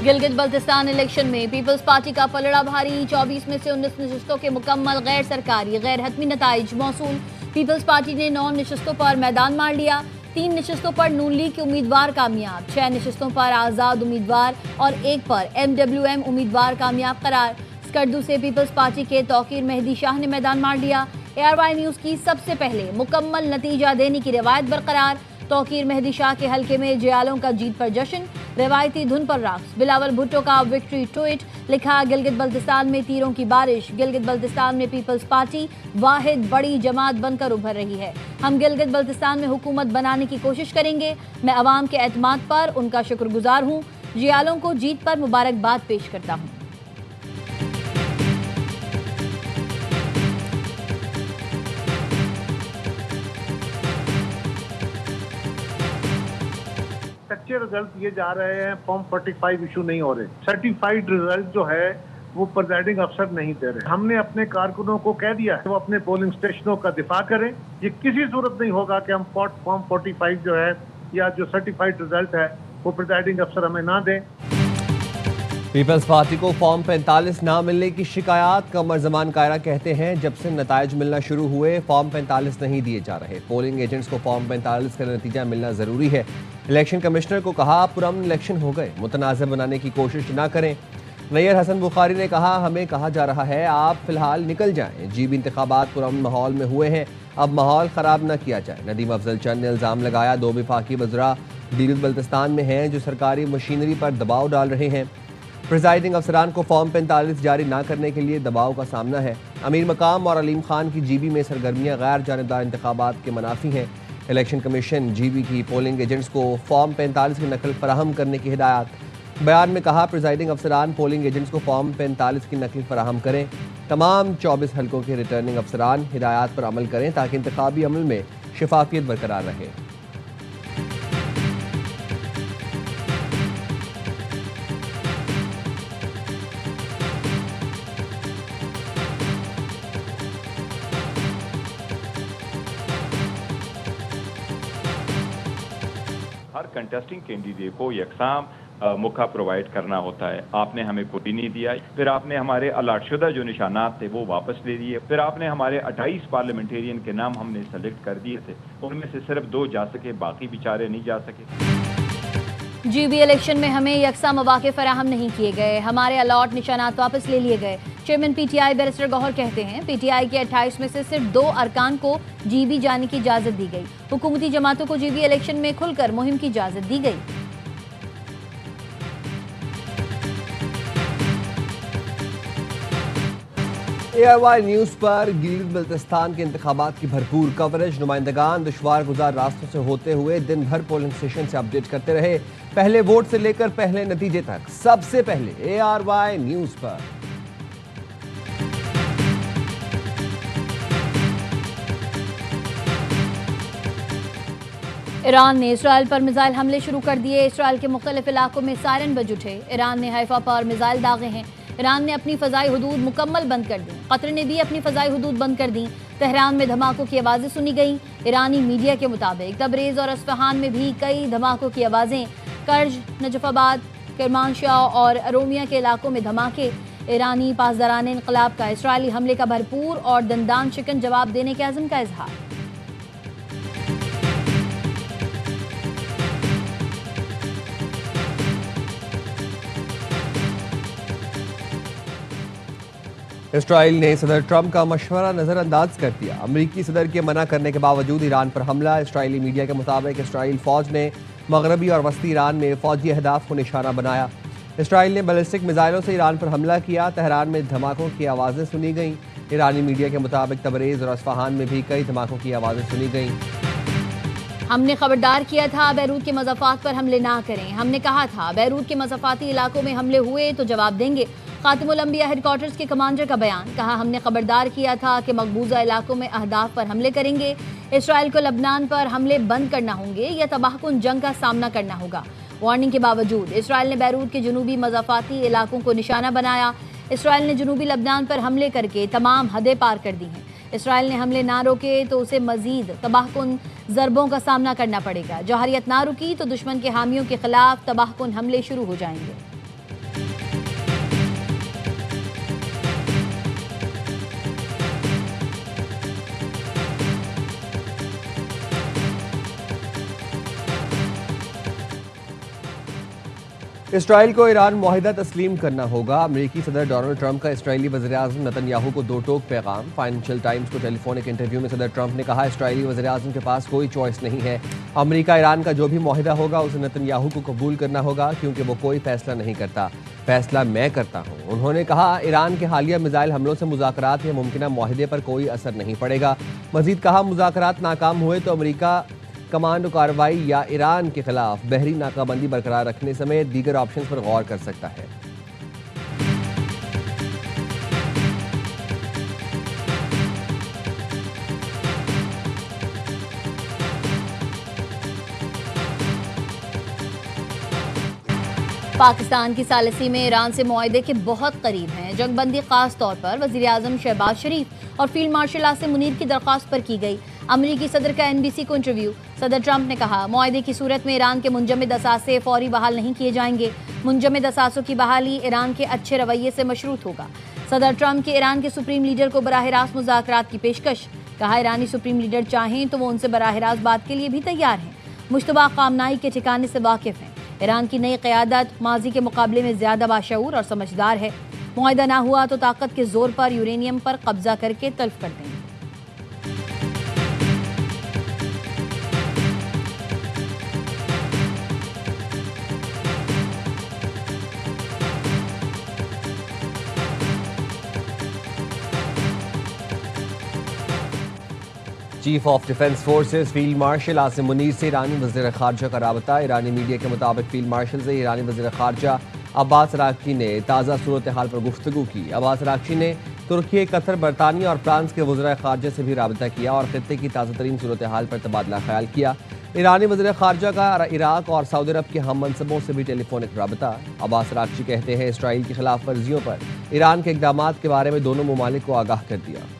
Gilgit Baltistan election में peoples party का पलड़ा भारी। 24 में से 19 नशिस्तों के मुकम्मल गैर सरकारी गैर हतमी नताइज मौसूल। पीपल्स पार्टी ने 9 नशिस्तों पर मैदान मार लिया। 3 नशिस्तों पर नून लीग के उम्मीदवार कामयाब। 6 नशिस्तों पर आज़ाद उम्मीदवार और 1 पर MWM उम्मीदवार कामयाब करार। स्कर्दू से पीपल्स पार्टी के तौकीर मेहदी शाह ने मैदान मार लिया। ARY न्यूज़ की सबसे पहले मुकम्मल नतीजा देने की रिवायत बरकरार। तौकीर मेहदी शाह के हल्के में जयालों का जीत पर जश्न, रिवायती धुन पर रक्स। बिलावल भुट्टो का विक्ट्री ट्वीट लिखा, गिलगित बल्तिस्तान में तीरों की बारिश। गिलगित बल्तिस्तान में पीपल्स पार्टी वाहिद बड़ी जमात बनकर उभर रही है। हम गिलगित बल्तिस्तान में हुकूमत बनाने की कोशिश करेंगे। मैं अवाम के एतमाद पर उनका शुक्रगुजार हूँ। जयालों को जीत पर मुबारकबाद पेश करता हूँ। कच्चे रिजल्ट ये जा रहे हैं, फॉर्म 45 इशू नहीं हो रहे। सर्टिफाइड रिजल्ट जो है वो प्रिजाइडिंग अफसर नहीं दे रहे। हमने अपने कारकुनों को कह दिया है वो अपने पोलिंग स्टेशनों का दिफा करें। ये किसी सूरत नहीं होगा कि हम फॉर्म 45 जो है या जो सर्टिफाइड रिजल्ट है वो प्रिजाइडिंग अफसर हमें ना दें। पीपल्स पार्टी को फॉर्म 45 ना मिलने की शिकायत। कमर जमान कायरा कहते हैं जब से नताइज मिलना शुरू हुए फॉर्म 45 नहीं दिए जा रहे। पोलिंग एजेंट्स को फॉर्म 45 का नतीजा मिलना जरूरी है। इलेक्शन कमिश्नर को कहा पुरअमन इलेक्शन हो गए, मुतनाज़ बनाने की कोशिश ना करें। नैयर हसन बुखारी ने कहा हमें कहा जा रहा है आप फिलहाल निकल जाएं। GB इंतखाबात पुरअमन माहौल में हुए हैं, अब माहौल ख़राब न किया जाए। नदीम अफजल चंद ने इल्ज़ाम लगाया 2 वफाकी वज़रा गिलगित बल्तिस्तान में हैं जो सरकारी मशीनरी पर दबाव डाल रहे हैं। प्रिजाइडिंग अफसरान को फॉर्म 45 जारी ना करने के लिए दबाव का सामना है। अमीर मकाम और अलीम खान की GB में सरगर्मियां गैर जानिबदार इंतखाबात के मुनाफी हैं। इलेक्शन कमीशन GB की पोलिंग एजेंट्स को फॉर्म 45 की नकल फराहम करने की हिदायत। बयान में कहा प्रिजाइडिंग अफसरान पोलिंग एजेंट्स को फॉर्म 45 की नकल फराहम करें। तमाम 24 हल्कों के रिटर्निंग अफसरान हिदायत पर अमल करें ताकि इंतखाबी अमल में शफाफियत बरकरार रहे। हर कंटेस्टिंग कैंडिडेट को यकसाम मौका प्रोवाइड करना होता है। आपने हमें कोई नहीं दिया, फिर आपने हमारे अलाटशुदा जो निशानात थे वो वापस ले लिए, फिर आपने हमारे 28 पार्लियामेंटेरियन के नाम हमने सेलेक्ट कर दिए थे, उनमें से सिर्फ 2 जा सके, बाकी बेचारे नहीं जा सके। GB इलेक्शन में हमें यकसा मौके फराहम नहीं किए गए, हमारे अलॉट निशानात वापस ले लिए गए। चेयरमैन PTI बैरिस्टर गौहर कहते हैं PTI के 28 में से सिर्फ 2 अरकान को GB जाने की इजाजत दी गई। हुकूमती जमातों को GB इलेक्शन में खुलकर मुहिम की इजाजत दी गई। ARY न्यूज़ पर गिलगित बल्तिस्तान के इंतखाबात की भरपूर कवरेज। नुमाइंदगान दुश्वार गुजार रास्तों से होते हुए दिन भर पोलिंग स्टेशन से अपडेट करते रहे। पहले वोट से लेकर पहले नतीजे तक सबसे पहले ARY न्यूज़ पर। ईरान ने इसराइल पर मिसाइल हमले शुरू कर दिए। इसराइल के मुख्तलिफ इलाकों में सायरन बज उठे। ईरान ने हैफा पर मिसाइल दागे हैं। ईरान ने अपनी फ़ज़ाई हुदूद मुकम्मल बंद कर दी। कतर ने भी अपनी फ़ज़ाई हुदूद बंद कर दी। तेहरान में धमाकों की आवाज़ें सुनी गई। ईरानी मीडिया के मुताबिक तबरेज़ और अस्फ़हान में भी कई धमाकों की आवाज़ें। कर्ज, नजफ़ाबाद, किरमानशाह और अरोमिया के इलाकों में धमाके। ईरानी पासदारान इनक़लाब का इसराइली हमले का भरपूर और दंदान शिकन जवाब देने के अज़्म का इजहार। इसराइल ने सदर ट्रंप का मशवरा नज़रअंदाज कर दिया। अमरीकी सदर के मना करने के बावजूद ईरान पर हमला। इसराइली मीडिया के मुताबिक इसराइल फ़ौज ने मगरबी और वस्ती ईरान में फ़ौजी अहदाफ को निशाना बनाया। इसराइल ने बैलिस्टिक मिसाइलों से ईरान पर हमला किया। तेहरान में धमाकों की आवाज़ें सुनी गईं। ईरानी मीडिया के मुताबिक तबरेज़ और अस्फ़हान में भी कई धमाकों की आवाज़ें सुनी गईं। हमने खबरदार किया था बैरूत के मज़ाफ़ात पर हमले ना करें। हमने कहा था बैरूत के मज़ाफ़ाती इलाकों में हमले हुए तो जवाब देंगे। खातिमुल अंबिया हेडक्वार्टर्स के कमांडर का बयान। कहा हमने खबरदार किया था कि मकबूजा इलाकों में अहदाफ पर हमले करेंगे। इसराइल को लबनान पर हमले बंद करना होंगे या तबाहकुन जंग का सामना करना होगा। वार्निंग के बावजूद इसराइल ने बैरूत के जनूबी मज़ाफ़ाती इलाकों को निशाना बनाया। इसराइल ने जनूबी लबनान पर हमले करके तमाम हदें पार कर दी हैं। इसराइल ने हमले ना रोके तो उसे मजीद तबाहकुन ज़रबों का सामना करना पड़ेगा। जौहरियत ना रुकी तो दुश्मन के हामियों के खिलाफ तबाहकुन हमले शुरू हो जाएंगे। इसराइल को ईरान मुआहिदा तस्लीम करना होगा। अमेरिकी सदर डोनाल्ड ट्रंप का इसराइली वज़ीर-ए-आज़म नेतन्याहू को दो टोक पैगाम। फाइनेंशियल टाइम्स को टेलीफोनिक इंटरव्यू में सदर ट्रंप ने कहा, इसराइली वज़ीर-ए-आज़म के पास कोई चॉइस नहीं है। अमेरिका ईरान का जो भी मुआहिदा होगा उसे नेतन्याहू को कबूल करना होगा, क्योंकि वो कोई फैसला नहीं करता, फैसला मैं करता हूँ। उन्होंने कहा, ईरान के हालिया मिसाइल हमलों से मुज़ाकरात या मुमकिना मुआहिदे पर कोई असर नहीं पड़ेगा। मजीद कहा, मुज़ाकरात नाकाम हुए तो अमेरिका कमांडो कार्रवाई या ईरान के खिलाफ बहरी नाकाबंदी बरकरार रखने समेत दीगर ऑप्शंस पर गौर कर सकता है। पाकिस्तान की सालिसी में ईरान से मुआहदे के बहुत करीब हैं। जंगबंदी खास तौर पर वज़ीर-ए-आज़म शहबाज शरीफ और फील्ड मार्शल आसिम मुनीर की दरख्वास्त पर की गई। अमेरिकी सदर का NBC को इंटरव्यू। सदर ट्रंप ने कहा, मुआहदे की सूरत में ईरान के मुंजमद असासे फौरी बहाल नहीं किए जाएंगे। मुंजमद असासों की बहाली ईरान के अच्छे रवैये से मशरूत होगा। सदर ट्रंप के ईरान के सुप्रीम लीडर को बराह रास्त मुज़ाकरात की पेशकश। कहा, ईरानी सुप्रीम लीडर चाहें तो वो उनसे बराह रास्त बात के लिए भी तैयार हैं। मुश्तबा कामनाई के ठिकाने से वाकिफ हैं। ईरान की नई क़यादत माजी के मुकाबले में ज़्यादा बाशऊर और समझदार है। मुआहदा ना हुआ तो ताकत के जोर पर यूरेनियम पर कब्जा करके तल्फ कर देंगे। Chief of defence forces field marshal Asim Munir से ईरानी वज़ीर ख़ारजा का राबता। ईरानी मीडिया के मुताबिक फील्ड मार्शल से ईरानी वज़ीर ख़ारजा अब्बास अराग़ची ने ताज़ा सूरत हाल पर गुफ्तगू की। अब्बास अराग़ची ने तुर्की, कतर, बरतानिया और फ्रांस के वज़ीर ख़ारजा से भी राबता किया और ख़ित्ते की ताज़ा तरीन सूरत हाल पर तबादला ख्याल किया। ईरानी वज़ीर ख़ारजा का इराक़ और सऊदी अरब के हम मनसबों से भी टेलीफोनिक राबता। अब्बास अराग़ची कहते हैं, इसराइल की खिलाफ वर्जियों पर ईरान के इक़दामात के बारे में दोनों ममालिक को आगाह कर दिया।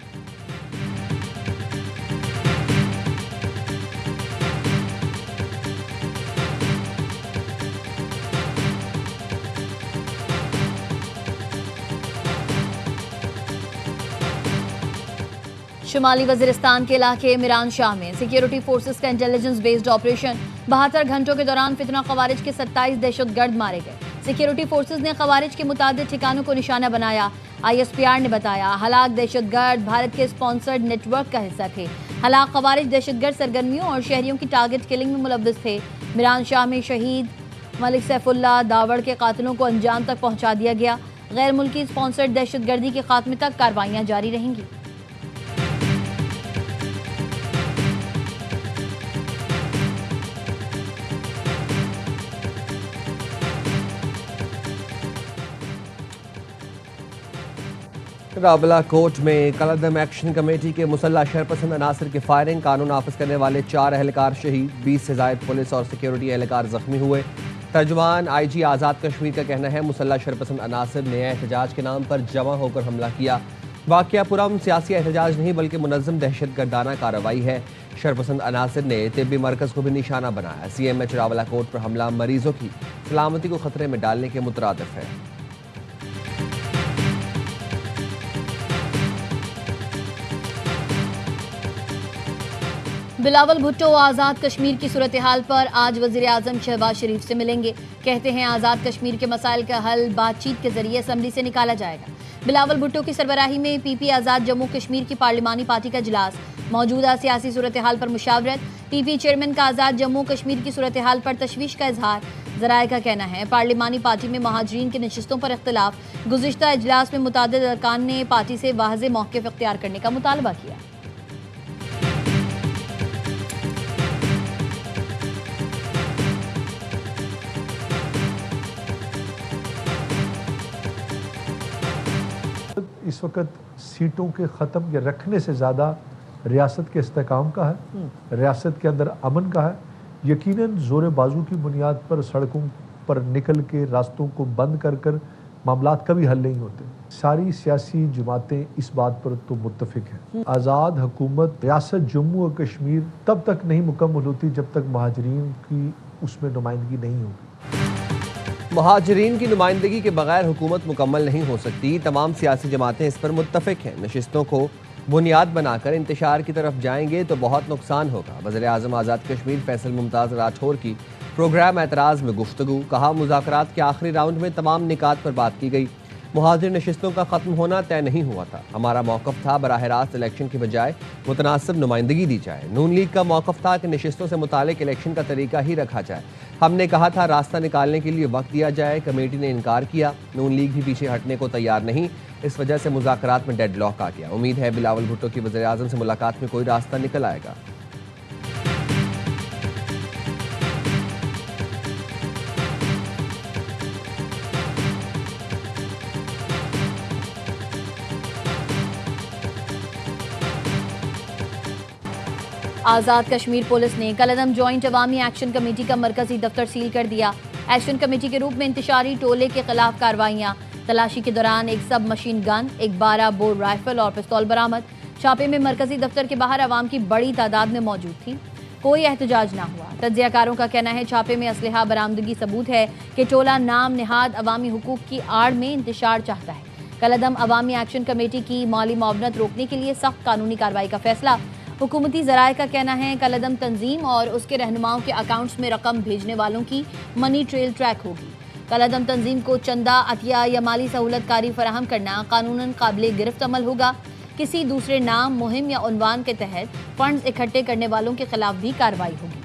शुमाली वजीरिस्तान के इलाके मिरान शाह में सिक्योरिटी फोर्सेस का इंटेलिजेंस बेस्ड ऑपरेशन। 72 घंटों के दौरान फितना खवारिज के 27 दहशतगर्द मारे गए। सिक्योरिटी फोर्सेस ने खवारिज के मुताबिक ठिकानों को निशाना बनाया। ISPR ने बताया, हलाक दहशतगर्द भारत के स्पॉन्सर्ड नेटवर्क का हिस्सा थे। हलाक खवारिज दहशतगर्द सरगर्मियों और शहरियों की टारगेट किलिंग में मुलव्वस थे। मिरान शाह में शहीद मलिक सैफुल्लाह दावड़ के कातिलों को अंजाम तक पहुंचा दिया गया। गैर मुल्की स्पॉन्सर्ड दहशतगर्दी के खात्मे तक कार्रवाइयां जारी रहेंगी। रावला कोर्ट में कलदम एक्शन कमेटी के मुसल्ला शरपसंद अनासर की फायरिंग, कानून नाफिज करने वाले 4 एहलकार शहीद, 20 से ज़ायद पुलिस और सिक्योरिटी एहलकार जख्मी हुए। तर्जुमान IG आज़ाद कश्मीर का कहना है, मुसल्ला शरपसंद अनासर ने एहतजाज के नाम पर जमा होकर हमला किया। वाक़या पुरअमन सियासी एहतजाज नहीं बल्कि मुनज़्ज़म दहशतगर्दाना कार्रवाई है। शरपसंद अनासर ने तिब्बी मरकज़ को भी निशाना बनाया। CMH रावला कोर्ट पर हमला मरीजों की सलामती को खतरे में डालने के मुतरादिफ है। बिलावल भुट्टो आज़ाद कश्मीर की सूरत हाल पर आज वज़ीर-ए-आज़म शहबाज शरीफ से मिलेंगे। कहते हैं, आज़ाद कश्मीर के मसाइल का हल बातचीत के जरिए असम्बली से निकाला जाएगा। बिलावल भुट्टो की सरबराही में PP आज़ाद जम्मू कश्मीर की पार्लिमानी पार्टी का इजलास। मौजूदा सियासी सूरत हाल पर मुशावरत। PP चेयरमैन का आज़ाद जम्मू कश्मीर की सूरत हाल पर तशवीश का इजहार। ज़राए का कहना है, पार्लिमानी पार्टी में महाजरीन की नशिस्तों पर इख्तिलाफ। गुज़िश्ता इजलास में मुतादिद अरकान ने पार्टी से वाज़ेह मौक़िफ़ इख्तियार करने का मुतालबा किया। इस वक्त सीटों के ख़त्म या रखने से ज़्यादा रियासत के इस्तेकाम का है, रियासत के अंदर अमन का है। यकीनन ज़ोर बाजू की बुनियाद पर सड़कों पर निकल के रास्तों को बंद कर कर मामलात कभी हल नहीं होते। सारी सियासी जमातें इस बात पर तो मुत्तफिक हैं। आज़ाद हुकूमत रियासत जम्मू और कश्मीर तब तक नहीं मुकम्मल होती जब तक महाजरीन की उसमें नुमाइंदगी नहीं होगी। महाजरीन की नुमाइंदगी के बगैर हुकूमत मुकम्मल नहीं हो सकती। तमाम सियासी जमातें इस पर मुत्तफिक हैं। नशिस्तों को बुनियाद बनाकर इंतशार की तरफ जाएंगे तो बहुत नुकसान होगा। वज़ीर-ए-आज़म आज़ाद कश्मीर फैसल मुमताज़ राठौर की प्रोग्राम एतराज़ में गुफ्तगू। कहा, मुज़ाकरात के आखिरी राउंड में तमाम निकात पर बात की गई। मुहाजिर नशिस्तों का ख़त्म होना तय नहीं हुआ था। हमारा मौक़िफ़ था बराह रास्त इलेक्शन की बजाय मुतनासिब नुमाइंदगी दी जाए। नून लीग का मौक़िफ़ था कि नशिस्तों से मुतालिक इलेक्शन का तरीका ही रखा जाए। हमने कहा था रास्ता निकालने के लिए वक्त दिया जाए। कमेटी ने इनकार किया। नून लीग भी पीछे हटने को तैयार नहीं। इस वजह से मुज़ाकरात में डेडलॉक आ गया। उम्मीद है बिलावल भुट्टो की वज़ीर-ए-आज़म से मुलाकात में कोई रास्ता निकल आएगा। आज़ाद कश्मीर पुलिस ने कलअदम जॉइंट अवामी एक्शन कमेटी का मरकजी दफ्तर सील कर दिया। एक्शन कमेटी के रूप में इंतशारी टोले के खिलाफ कार्रवाइयाँ। तलाशी के दौरान एक सब मशीन गन, एक 12 बोर राइफल और पिस्तौल बरामद। छापे में मरकजी दफ्तर के बाहर अवाम की बड़ी तादाद में मौजूद थी। कोई एहतजाज ना हुआ। तज्जियाकारों का कहना है छापे में असलहा बरामदगी सबूत है कि टोला नाम निहाद अवामी हुकूक की आड़ में इंतशार चाहता है। कलअदम अवामी एक्शन कमेटी की माली मुआवनत रोकने के लिए सख्त कानूनी कार्रवाई का फैसला। हुकूमती ज़राए का कहना है कलअदम तंजीम और उसके रहनुमाओं के अकाउंट्स में रकम भेजने वालों की मनी ट्रेल ट्रैक होगी। कलअदम तंजीम को चंदा, अतिया या माली सहूलत कारी फराहम करना कानूनन काबिल गिरफ्त अमल होगा। किसी दूसरे नाम, मुहिम या उन्वान के तहत फंड्स इकट्ठे करने वालों के खिलाफ भी कार्रवाई होगी।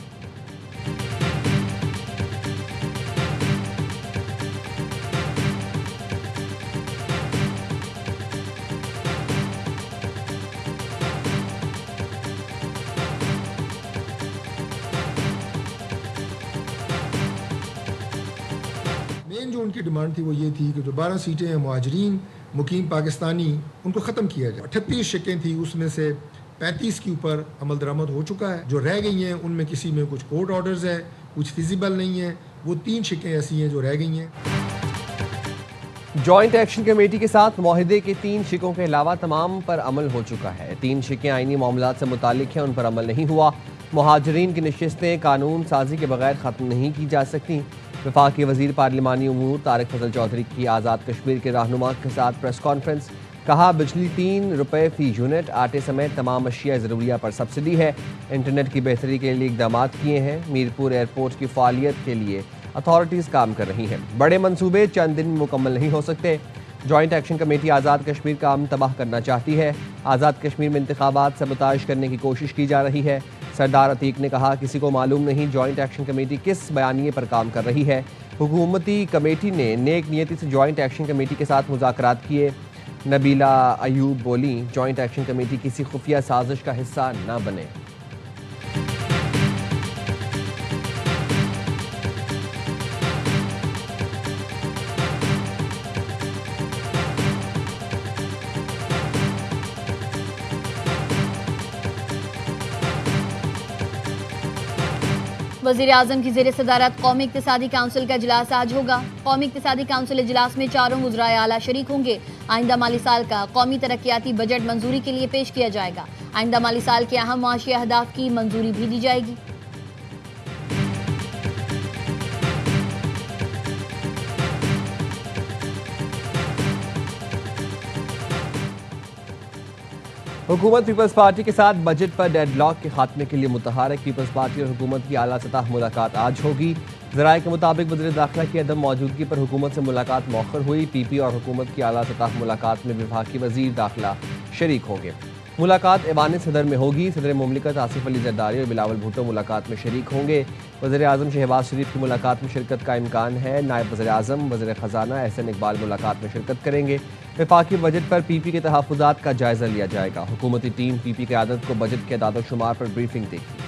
मेन जो उनकी डिमांड थी वो ये थी कि जो 12 सीटें हैं मुहाजिरीन मुकीम पाकिस्तानी उनको ख़त्म किया जाए। 38 शिकें थी, उसमें से 35 के ऊपर अमल दरामद हो चुका है। जो रह गई हैं उनमें किसी में कुछ कोर्ट ऑर्डर्स है, कुछ फिजिबल नहीं है। वो 3 शिकें ऐसी हैं जो रह गई हैं। जॉइंट एक्शन कमेटी के साथ मुआहिदे के 3 शिकों के अलावा तमाम पर अमल हो चुका है। 3 शिकें आईनी मामलात से मुतालिक हैं, उन पर अमल नहीं हुआ। मुहाजिरीन की नशिस्तें कानून साजी के बगैर ख़त्म नहीं की जा सकती। वफाकी वज़ीर पार्लिमानी उमूर तारिक फजल चौधरी की आज़ाद कश्मीर के रहनुमा के साथ प्रेस कॉन्फ्रेंस। कहा, बिजली 3 रुपये फ़ी यूनिट, आटे समेत तमाम अशिया ज़रूरिया पर सब्सिडी है। इंटरनेट की बेहतरी के लिए इकदाम किए हैं। मीरपुर एयरपोर्ट की फ़ालियत के लिए अथॉरिटीज़ काम कर रही हैं। बड़े मंसूबे चंद दिन में मुकम्मल नहीं हो सकते। Joint action committee Azad Kashmir का अमन तबाह करना चाहती है। आज़ाद कश्मीर में इंतखाबात सबूताज करने की कोशिश की जा रही है। सरदार अतीक ने कहा, किसी को मालूम नहीं जॉइंट एक्शन कमेटी किस बयानिए पर काम कर रही है। हुकूमती कमेटी ने नेक नियति से जॉइंट एक्शन कमेटी के साथ मुज़ाकरात किए। नबीला अयूब बोली, जॉइंट एक्शन कमेटी किसी खुफिया साजिश का हिस्सा न बने। वज़ीर-ए-आज़म की ज़ेर सदारत कौमी इक़्तिसादी काउंसिल का इजलास आज होगा। कौमी इक़्तिसादी काउंसिल इजलास में 4 वज़राए आला शरीक होंगे। आइंदा माली साल का कौमी तरक्याती बजट मंजूरी के लिए पेश किया जाएगा। आइंदा माली साल के अहम माशी अहदाफ की मंजूरी भी दी जाएगी। हुकूमत पीपल्स पार्टी के साथ बजट पर डेडलॉक के खात्मे के लिए मुतहारिक। पीपल्स पार्टी और हुकूमत की आला सतह मुलाकात आज होगी। ज़राए के मुताबिक वज़ीर दाखिला की अदम मौजूदगी पर हुकूमत से मुलाकात मौखर हुई। पीपी और हुकूमत की आला सतह मुलाकात में विभागी वज़ीर दाखिला शरीक होंगे। मुलाकात ऐवान सदर में होगी। सदर मुमलिकत आसिफ अली जरदारी और बिलावल भुट्टो मुलाकात में शरीक होंगे। वज़ीर-ए-आज़म शहबाज शरीफ की मुलाकात में शिरकत का इम्कान है। नायब वज़ीर-ए-आज़म वज़ीर ख़जाना एहसन इकबाल मुलाकात में शिरकत करेंगे। वफाकी बजट पर पीपी के तहफ़्फ़ुज़ात का जायज़ा लिया जाएगा। हुकूमती टीम पीपी क़यादत को बजट के अदाद शुमार पर ब्रीफिंग देगी।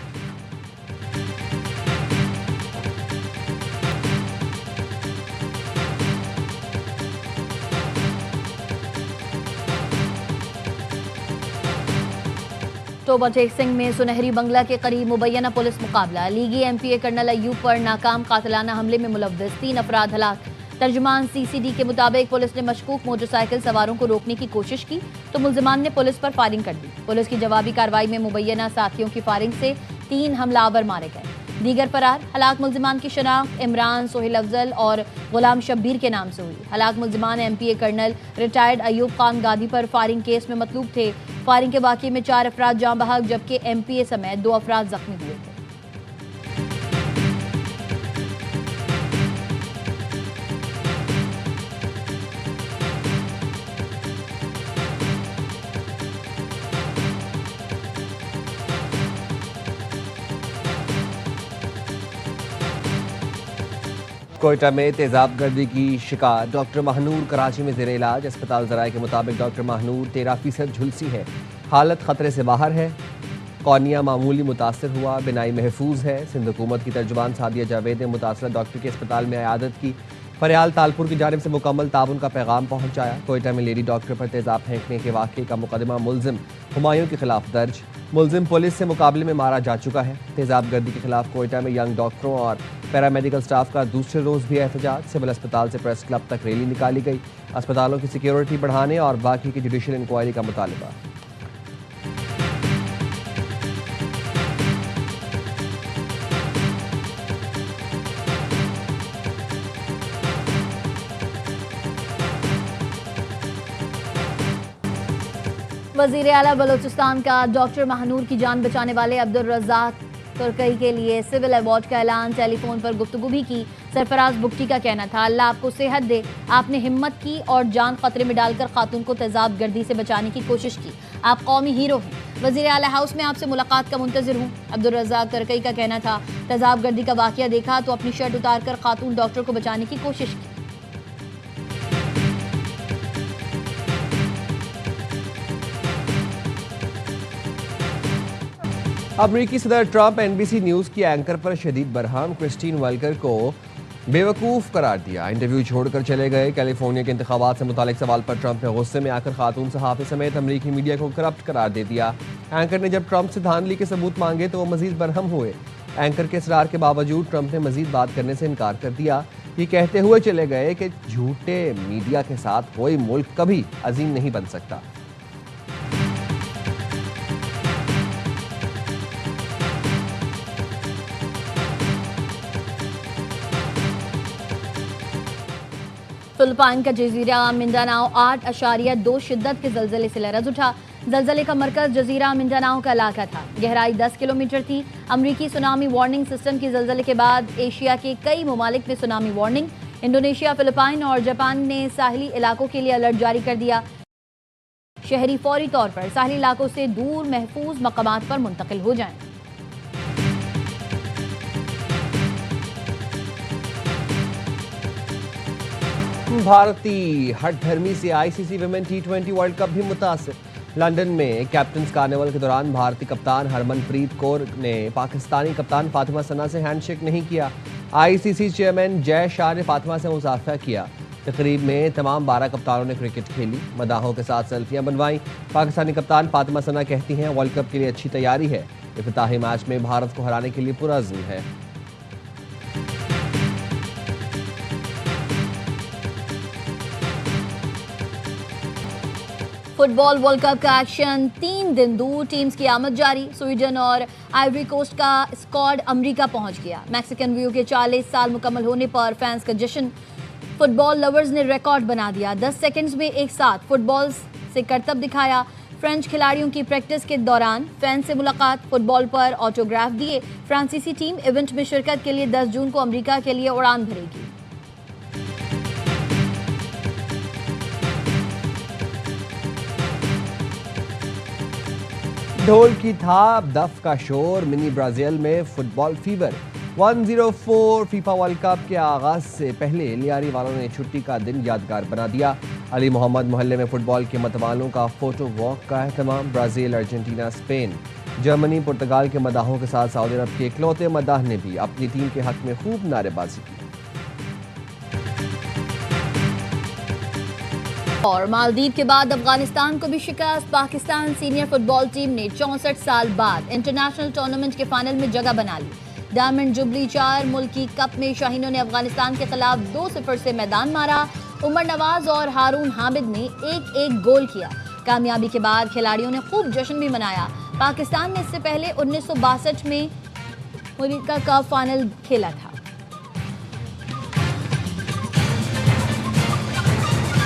तोबा टेक सिंह में सुनहरी बंगला के करीब मुबैना पुलिस मुकाबला। लीगी एमपीए कर्नल अयूब पर नाकाम कातिलाना हमले में मुलव्वस 3 अफराद हलाक। तर्जुमान सीसीडी के मुताबिक पुलिस ने मशकूक मोटरसाइकिल सवारों को रोकने की कोशिश की तो मुल्जिमान ने पुलिस पर फायरिंग कर दी। पुलिस की जवाबी कार्रवाई में मुबैना साथियों की फायरिंग से 3 हमलावर मारे गए। दीगर फरार हलाक मुल्जिमान की शनाख्त इमरान, सोहेल अफजल और गुलाम शब्बीर के नाम से हुई। हलाक मुल्जिमान MPA colonel retired Ayub Khan गादी पर फायरिंग केस में मतलूब थे। फायरिंग के वाक़ये में 4 अफराद जाँ बहक जबकि MPA समेत 2 अफराद जख्मी हुए थे। कोयटा में तेजाब गर्दी की शिकार डॉक्टर महानूर कराची में जेर इलाज। अस्पताल ज़राए के मुताबिक डॉक्टर महानूर 13% झुलसी है, हालत खतरे से बाहर है। कॉर्निया मामूली मुतासर हुआ, बिनाई महफूज है। सिंध हुकूमत की तर्जुमान सादिया जावेद ने मुतासरा डॉक्टर के अस्पताल में इयादत की। फरियाल तालपुर की जानिब से मुकम्मल ताउन का पैगाम पहुँचाया। कोयटा में लेडी डॉक्टर पर तेजाब फेंकने के वाक़े का मुकदमा मुल्जिम हुमायूं के खिलाफ दर्ज। मुल्जिम पुलिस से मुकाबले में मारा जा चुका है। तेजाब गर्दी के खिलाफ कोयटा में यंग डॉक्टरों और पैरामेडिकल स्टाफ का दूसरे रोज़ भी एहतजाज। सिविल अस्पताल से प्रेस क्लब तक रैली निकाली गई। अस्पतालों की सिक्योरिटी बढ़ाने और बाकी की जुडिशल इंक्वायरी का मुतालबा। वज़ीर आला बलोचिस्तान का डॉक्टर महानूर की जान बचाने वाले अब्दुल रज़ाक तुर्कई के लिए सिविल अवार्ड का ऐलान। टेलीफोन पर गुफ्तगू भी की। सरफराज बुगटी का कहना था, अल्लाह आपको सेहत दे, आपने हिम्मत की और जान खतरे में डालकर खातून को तेजाब गर्दी से बचाने की कोशिश की। आप कौमी हीरो हैं। वज़ीर आला हाउस में आपसे मुलाकात का मुंतज़िर हूँ। अब्दुल रज़ाक तुर्कई का कहना था, तेजाब गर्दी का वाक़या देखा तो अपनी शर्ट उतार कर खातून डॉक्टर को बचाने की कोशिश की। अमरीकी सदर ट्रंप NBC न्यूज़ की एंकर पर शदीद बरहम क्रिस्टीन वेल्कर को बेवकूफ़ करार दिया। इंटरव्यू छोड़कर चले गए। कैलिफोर्निया के इंतखाबात से मुतालिक सवाल पर ट्रंप ने गुस्से में आकर खातून सहाफ़ी समेत अमरीकी मीडिया को करप्ट करार दे दिया। एंकर ने जब ट्रंप से धांधली के सबूत मांगे तो वो मजीद बरहम हुए। एंकर के इसरार के बावजूद ट्रंप ने मजीद बात करने से इनकार कर दिया। ये कहते हुए चले गए कि झूठे मीडिया के साथ कोई मुल्क कभी अजीम नहीं बन सकता। फिलिपाइन का जजीरा मिंडानाओ 8.2 शिद्दत के जल्जले से लरज उठा। जल्जले का मरकज जजीरा मिंडानाओ का इलाका था। गहराई 10 किलोमीटर थी। अमरीकी सुनामी वार्निंग सिस्टम की जल्जले के बाद एशिया के कई ममालिक में सुनामी वार्निंग। इंडोनेशिया, फिलिपाइन और जापान ने साहिली इलाकों के लिए अलर्ट जारी कर दिया। शहरी फौरी तौर पर साहिली इलाकों से दूर महफूज मकामात पर मुंतकिल हो जाएं। भारतीय हठधर्मी से ICC women T20 world cup भी मुतासिर। लंदन में कैप्टन्स कार्निवल के दौरान भारतीय कप्तान हरमनप्रीत कौर ने पाकिस्तानी कप्तान फातिमा सना से हैंडशेक नहीं किया। ICC चेयरमैन जय शाह ने फातिमा से मुसाफा किया। तकरीब में तमाम 12 कप्तानों ने क्रिकेट खेली, मदाहों के साथ सेल्फियां बनवाई। पाकिस्तानी कप्तान फातिमा सना कहती हैं वर्ल्ड कप के लिए अच्छी तैयारी है, इफ्तिताही मैच में भारत को हराने के लिए पुरअज़्म है। फुटबॉल वर्ल्ड कप का एक्शन 3 दिन दूर, टीम्स की आमद जारी। स्वीडन और आइवरी कोस्ट का स्क्वाड अमेरिका पहुंच गया। मैक्सिकन व्यू के 40 साल मुकम्मल होने पर फैंस का जश्न। फुटबॉल लवर्स ने रिकॉर्ड बना दिया। 10 सेकंड्स में एक साथ फुटबॉल से करतब दिखाया। फ्रेंच खिलाड़ियों की प्रैक्टिस के दौरान फैंस से मुलाकात, फुटबॉल पर ऑटोग्राफ दिए। फ्रांसीसी टीम इवेंट में शिरकत के लिए 10 जून को अमेरिका के लिए उड़ान भरेगी। ढोल की थाप, दफ का शोर, मिनी ब्राजील में football fever. 104 FIFA world cup के आगाज से पहले लियारी वालों ने छुट्टी का दिन यादगार बना दिया। अली मोहम्मद मोहल्ले में फुटबॉल के मतवालों का फोटो वॉक का एहतमाम। ब्राजील, अर्जेंटीना, स्पेन, जर्मनी, पुर्तगाल के मदाहों के साथ सऊदी अरब के इकलौते मदाह ने भी अपनी टीम के हक में खूब नारेबाजी की। और मालदीव के बाद अफगानिस्तान को भी शिकस्त। पाकिस्तान सीनियर फुटबॉल टीम ने 64 साल बाद इंटरनेशनल टूर्नामेंट के फाइनल में जगह बना ली। डायमंड जुबली 4 मुल्की कप में शाहीनों ने अफगानिस्तान के खिलाफ 2-0 से मैदान मारा। उमर नवाज और हारून हामिद ने एक गोल किया। कामयाबी के बाद खिलाड़ियों ने खूब जश्न भी मनाया। पाकिस्तान ने इससे पहले 1962 में अमेरिका का फाइनल खेला था।